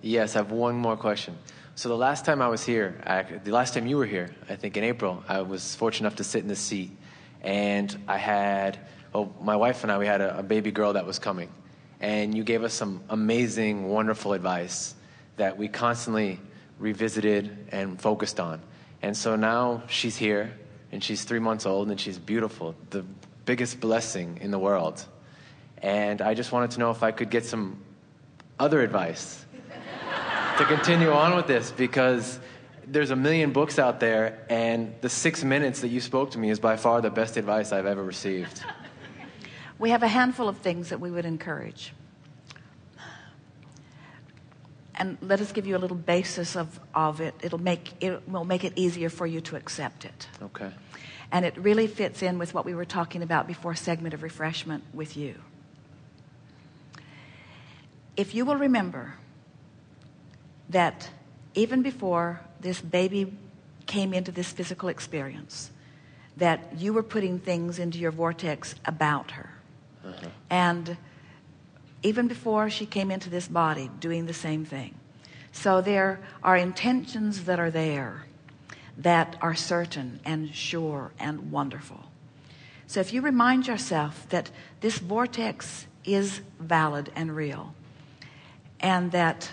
Yes, I have one more question. So the last time I was here, the last time you were here, I think in April, I was fortunate enough to sit in this seat. And I had, my wife and I, we had a baby girl that was coming. And you gave us some amazing, wonderful advice that we constantly revisited and focused on. And so now she's here, and she's 3 months old, and she's beautiful, the biggest blessing in the world. And I just wanted to know if I could get some other advice to continue on with this, because there's a million books out there, and the 6 minutes that you spoke to me is by far the best advice I've ever received. We have a handful of things that we would encourage. And let us give you a little basis of it. It will make it easier for you to accept it. Okay. And it really fits in with what we were talking about before segment of refreshment with you. If you will remember that even before this baby came into this physical experience, that you were putting things into your vortex about her. Uh-huh. And even before she came into this body, doing the same thing. So there are intentions that are there that are certain and sure and wonderful. So if you remind yourself that this vortex is valid and real, and that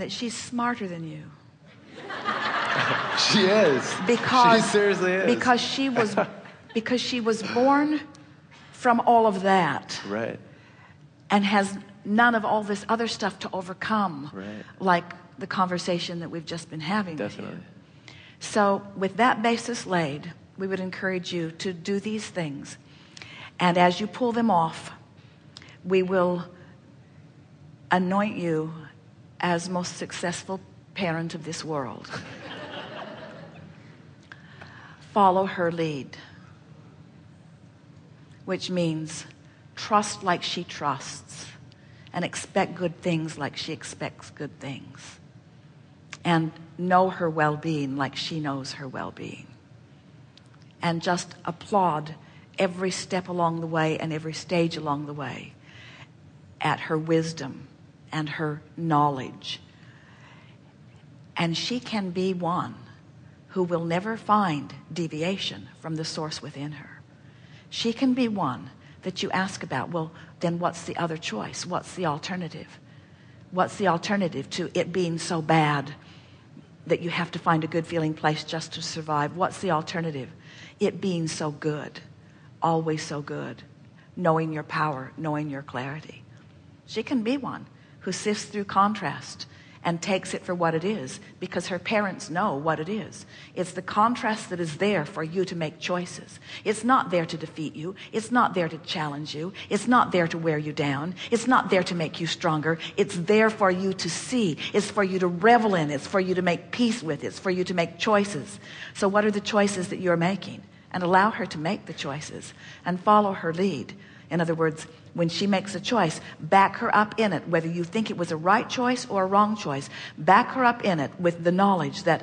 she's smarter than you. She is. Because she seriously is. Because she was born from all of that. Right. And has none of all this other stuff to overcome. Right. Like the conversation that we've just been having. Definitely. With you. So with that basis laid, we would encourage you to do these things. And as you pull them off, we will anoint you as most successful parent of this world. Follow her lead, which means trust like she trusts and expect good things like she expects good things, and know her well-being like she knows her well-being, and just applaud every step along the way and every stage along the way at her wisdom and her knowledge. And she can be one who will never find deviation from the source within her. She can be one that you ask about, well, then what's the other choice? What's the alternative? What's the alternative to it being so bad that you have to find a good feeling place just to survive? What's the alternative? It being so good, always so good, knowing your power, knowing your clarity. She can be one who sifts through contrast and takes it for what it is, because her parents know what it is. It's the contrast that is there for you to make choices. It's not there to defeat you. It's not there to challenge you. It's not there to wear you down. It's not there to make you stronger. It's there for you to see. It's for you to revel in. It's for you to make peace with. It's for you to make choices. So what are the choices that you're making? And allow her to make the choices and follow her lead. In other words, when she makes a choice, back her up in it, whether you think it was a right choice or a wrong choice. Back her up in it with the knowledge that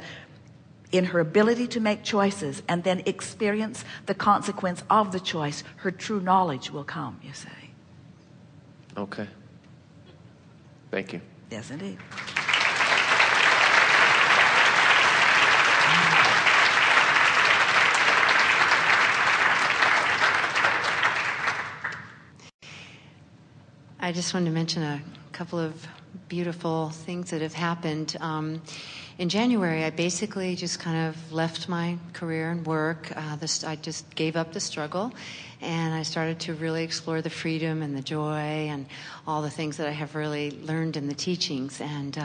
in her ability to make choices and then experience the consequence of the choice, her true knowledge will come, you say. Okay. Thank you. Yes, indeed. I just wanted to mention a couple of beautiful things that have happened. In January, I basically just kind of left my career and work. I just gave up the struggle, and I started to really explore the freedom and the joy and all the things that I have really learned in the teachings. And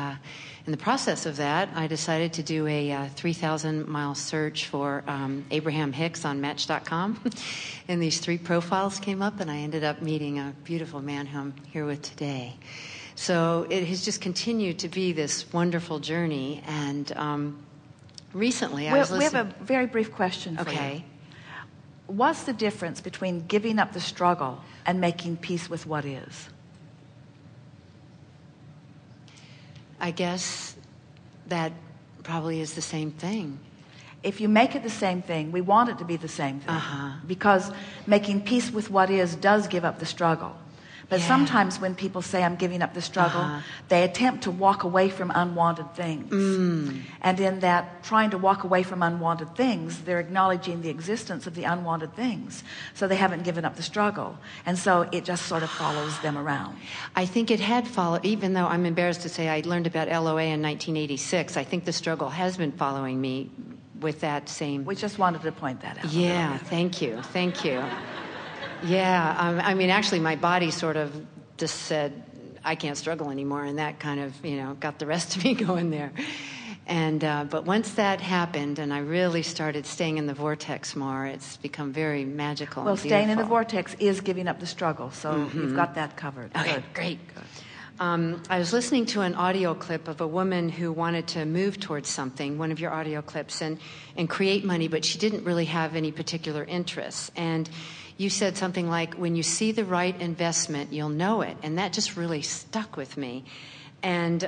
in the process of that, I decided to do a 3,000-mile search for Abraham Hicks on Match.com. And these 3 profiles came up, and I ended up meeting a beautiful man who I'm here with today. So it has just continued to be this wonderful journey. And recently I was listening. We have a very brief question for you. Okay. What's the difference between giving up the struggle and making peace with what is? I guess that probably is the same thing. if you make it the same thing, we want it to be the same thing. Because making peace with what is does give up the struggle. But sometimes when people say, I'm giving up the struggle, they attempt to walk away from unwanted things. And in that trying to walk away from unwanted things, they're acknowledging the existence of the unwanted things. So they haven't given up the struggle. And so it just sort of follows them around. I think it had followed, even though I'm embarrassed to say I learned about LOA in 1986, I think the struggle has been following me with that same... We just wanted to point that out. Yeah, thank you. Yeah, I mean, actually, my body sort of just said, I can't struggle anymore, and that kind of, got the rest of me going there. And but once that happened, and I really started staying in the vortex more, it's become very magical. Well, and staying in the beautiful. vortex is giving up the struggle, so you've got that covered. Okay, Good. great. Good. I was listening to an audio clip of a woman who wanted to move towards something, one of your audio clips, and create money, but she didn't really have any particular interests. And you said something like, when you see the right investment, you'll know it. And that just really stuck with me. And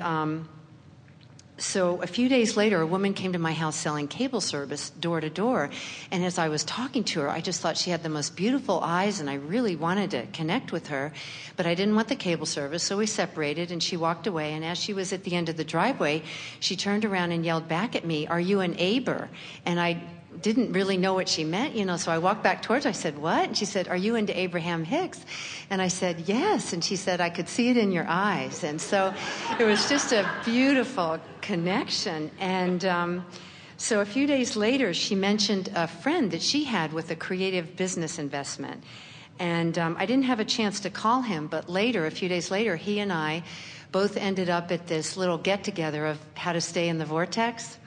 so a few days later, a woman came to my house selling cable service door to door. And as I was talking to her, I just thought she had the most beautiful eyes, and I really wanted to connect with her. But I didn't want the cable service, so we separated, and she walked away. And as she was at the end of the driveway, she turned around and yelled back at me, "Are you an Aber?" And I didn't really know what she meant, so I walked back towards her. I said, "What?" And she said, "Are you into Abraham Hicks?" And I said, "Yes." And she said, "I could see it in your eyes." And so it was just a beautiful connection. And so a few days later, she mentioned a friend that she had with a creative business investment. And I didn't have a chance to call him, but later, a few days later, he and I both ended up at this little get-together of how to stay in the vortex.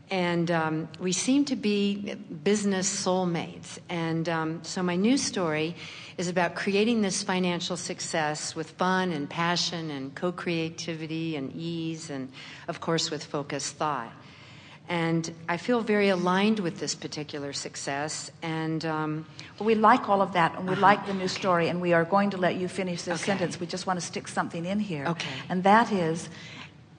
And we seem to be business soulmates. And so my new story is about creating this financial success with fun and passion and co-creativity and ease and, of course, with focused thought. And I feel very aligned with this particular success. And we like all of that, and we like the new story, and we are going to let you finish this sentence. We just want to stick something in here. Okay. And that is,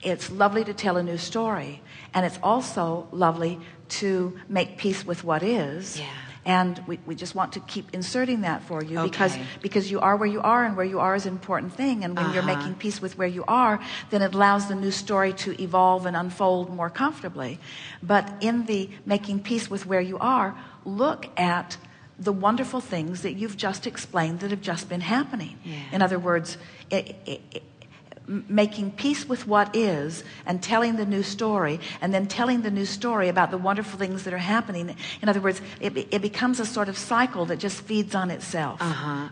it's lovely to tell a new story, and it's also lovely to make peace with what is. Yeah. And we just want to keep inserting that for you Okay. because you are where you are, and where you are is an important thing. And when you're making peace with where you are, then it allows the new story to evolve and unfold more comfortably. But in the making peace with where you are, look at the wonderful things that you've just explained that have just been happening. Yeah. In other words, making peace with what is and telling the new story, and then telling the new story about the wonderful things that are happening. In other words, it becomes a sort of cycle that just feeds on itself.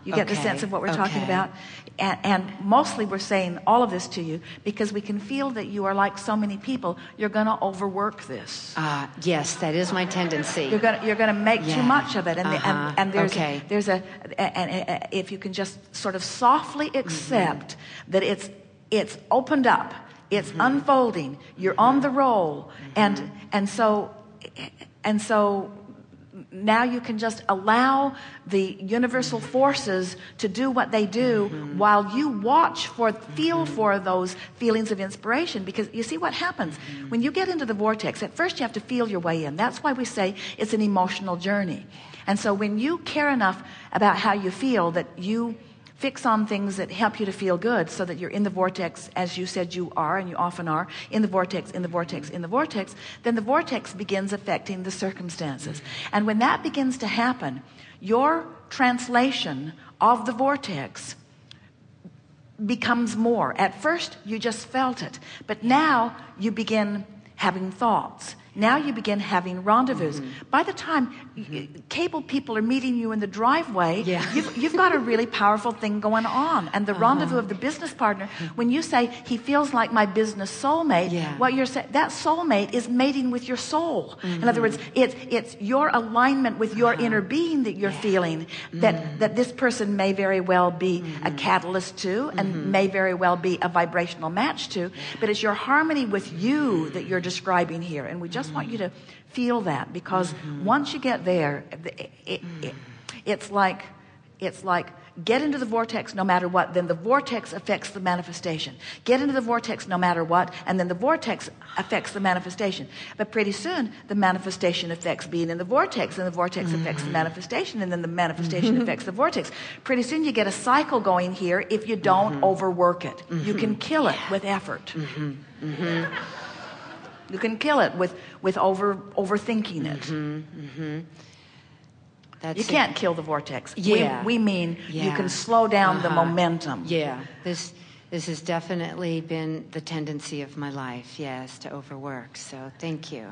You get the sense of what we're talking about? And mostly we're saying all of this to you because we can feel that you are like so many people. You're going to overwork this. Yes, that is my tendency. You're going to make too much of it, and there's okay. if you can just sort of softly accept that it's opened up, it's unfolding, you're on the roll, and so now you can just allow the universal forces to do what they do while you feel for those feelings of inspiration. Because you see what happens when you get into the vortex. At first you have to feel your way in. That's why we say it's an emotional journey. And so when you care enough about how you feel that you fix on things that help you to feel good, so that you're in the vortex, as you said you are, and you often are, in the vortex, in the vortex, in the vortex, then the vortex begins affecting the circumstances. And when that begins to happen, your translation of the vortex becomes more. At first, you just felt it. But now you begin having thoughts. Now you begin having rendezvous. By the time cable people are meeting you in the driveway, you've got a really powerful thing going on. And the rendezvous of the business partner, when you say, he feels like my business soulmate, what you're saying, that soulmate is mating with your soul. In other words, it's your alignment with your inner being that you're feeling that this person may very well be a catalyst to, and may very well be a vibrational match to, but it's your harmony with you that you're describing here. And we just want you to feel that, because once you get there, it's like get into the vortex no matter what, then the vortex affects the manifestation. Get into the vortex no matter what, and then the vortex affects the manifestation. But pretty soon, the manifestation affects being in the vortex, and the vortex affects the manifestation, and then the manifestation affects the vortex. Pretty soon, you get a cycle going here if you don't overwork it. You can kill it with effort. You can kill it with overthinking it. You can't kill the vortex. Yeah. We mean you can slow down the momentum. Yeah. This has definitely been the tendency of my life, yes, to overwork. So thank you.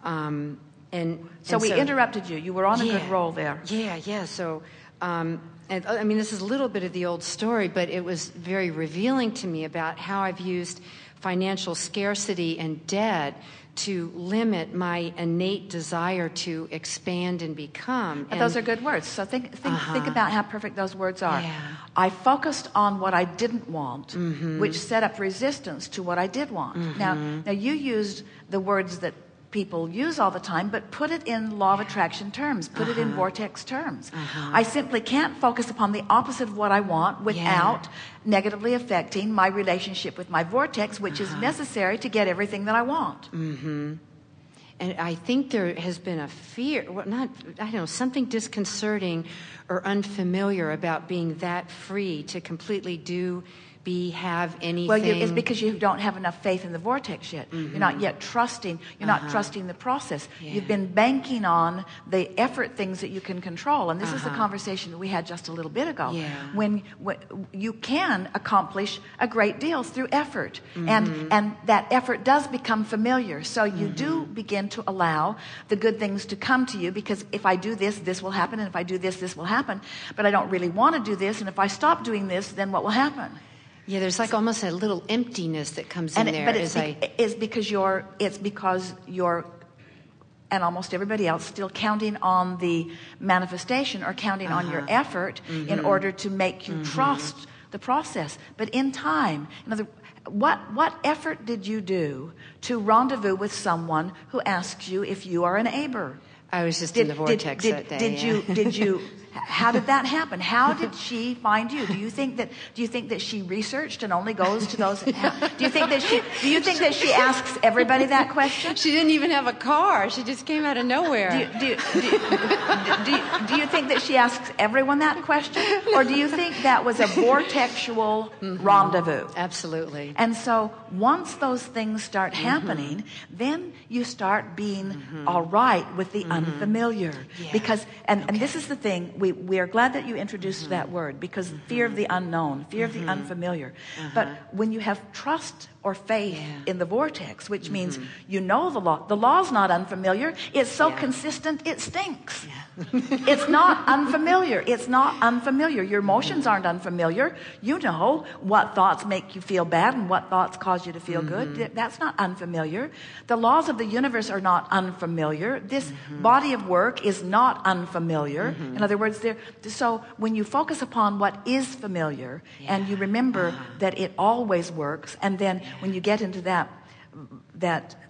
So we interrupted you. You were on a good roll there. Yeah. So, and I mean, this is a little bit of the old story, but it was very revealing to me about how I've used financial scarcity and debt to limit my innate desire to expand and become. And those are good words. So think about how perfect those words are. Yeah. I focused on what I didn't want, which set up resistance to what I did want. Now you used the words that people use all the time, but put it in law of attraction terms, put it in vortex terms. I simply can't focus upon the opposite of what I want without negatively affecting my relationship with my vortex, which is necessary to get everything that I want. And I think there has been a fear, something disconcerting or unfamiliar about being that free to completely have anything. Well, it's because you don't have enough faith in the vortex yet. You're not yet trusting. You're not trusting the process. You've been banking on the effort things that you can control. And this is the conversation that we had just a little bit ago. When you can accomplish a great deal through effort. And that effort does become familiar. So you do begin to allow the good things to come to you, because if I do this, this will happen. And if I do this, this will happen. But I don't really want to do this. And if I stop doing this, then what will happen? Yeah, there's like almost a little emptiness that comes in there. But it's because you're, and almost everybody else, still counting on the manifestation or counting on your effort in order to make you trust the process. But in time, what effort did you do to rendezvous with someone who asks you if you are an Aber? I was just in the vortex that day. Did you? How did that happen? How did she find you? Do you think that she researched and only goes to those? Do you think that she asks everybody that question? She didn't even have a car. She just came out of nowhere. Do you think that she asks everyone that question, or do you think that was a vortexual rendezvous? Absolutely. And so once those things start happening, then you start being all right with the unfamiliar, because and this is the thing. We are glad that you introduced that word, because fear of the unknown, fear of the unfamiliar. But when you have trust or faith in the vortex, which means you know the law's not unfamiliar. It's so consistent, it stinks. It's not unfamiliar. It's not unfamiliar. Your emotions aren't unfamiliar. You know what thoughts make you feel bad and what thoughts cause you to feel good. That's not unfamiliar. The laws of the universe are not unfamiliar. This body of work is not unfamiliar. In other words, so when you focus upon what is familiar and you remember that it always works, and then when you get into that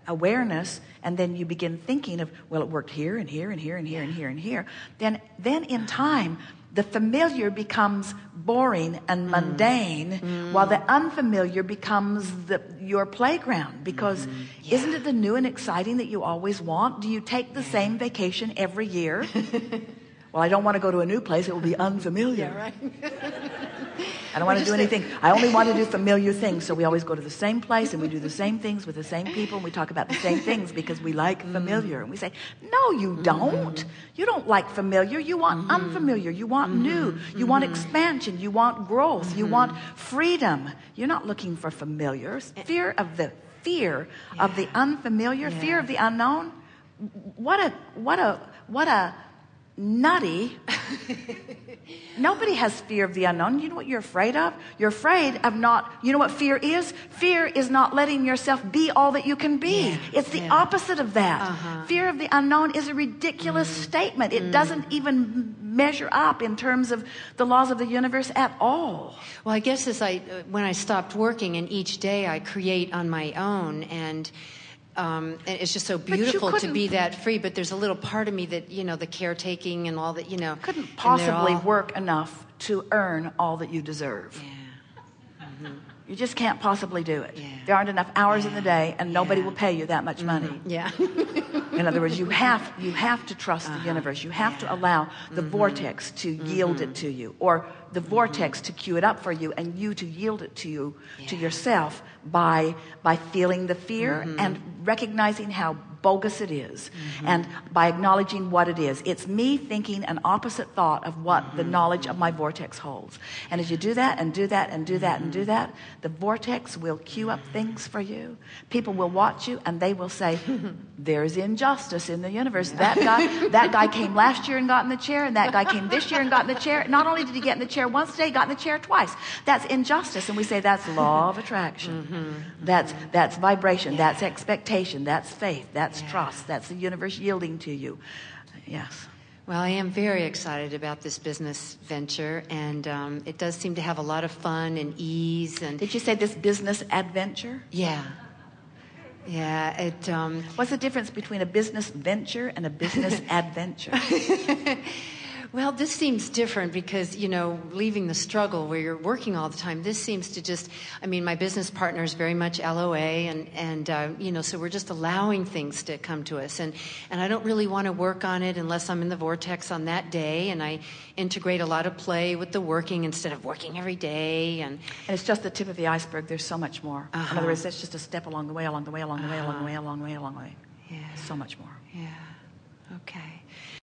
awareness, and then you begin thinking of, well, it worked here and here and here and here and here and here, then in time the familiar becomes boring and mundane, while the unfamiliar becomes your playground. Because isn't it the new and exciting that you always want? Do you take the same vacation every year? Well, I don't want to go to a new place. It will be unfamiliar. Yeah, right. I don't want to do anything. I only want to do familiar things. So we always go to the same place and we do the same things with the same people and we talk about the same things because we like familiar. And we say, no, you don't. You don't like familiar. You want unfamiliar. You want new. You want expansion. You want growth. You want freedom. You're not looking for familiar. Fear of the unfamiliar, fear of the unknown. What a nutty. Nobody has fear of the unknown. You know what you're afraid of? You're afraid of not. You know what fear is? Fear is not letting yourself be all that you can be. It's the opposite of that. Fear of the unknown is a ridiculous statement. It doesn't even measure up in terms of the laws of the universe at all. Well, I guess when I stopped working and each day I create on my own, and And it's just so But you beautiful to couldn't- be that free. But there's a little part of me that, the caretaking and all that, Couldn't and they're possibly all- work enough to earn all that you deserve. Yeah. You just can't possibly do it. Yeah. There aren't enough hours in the day, and nobody Yeah. will pay you that much money. Yeah. In other words, you have to trust the universe. You have to allow the vortex to yield it to you, or the vortex to cue it up for you, and you to yield it to you, to yourself, by feeling the fear and recognizing how bogus it is, and by acknowledging what it is. It's me thinking an opposite thought of what the knowledge of my vortex holds. And as you do that and do that and do that and do that, the vortex will cue up things for you. People will watch you and they will say, there's injustice in the universe. That guy came last year and got in the chair, and that guy came this year and got in the chair. Not only did he get in the chair once today, he got in the chair twice. That's injustice. And we say that's law of attraction. That's vibration. That's expectation. That's faith. That's trust. That's the universe yielding to you. Yes. Well, I am very excited about this business venture, and it does seem to have a lot of fun and ease. And Did you say this business adventure? yeah. What's the difference between a business venture and a business adventure? Well, this seems different because, leaving the struggle where you're working all the time, this seems to just, my business partner is very much LOA, and so we're just allowing things to come to us. And I don't really want to work on it unless I'm in the vortex on that day, and I integrate a lot of play with the working instead of working every day. And it's just the tip of the iceberg. There's so much more. In other words, that's just a step along the way, along the way, along the way, along the way, along the way, along the way. Yeah. So much more. Yeah. Okay.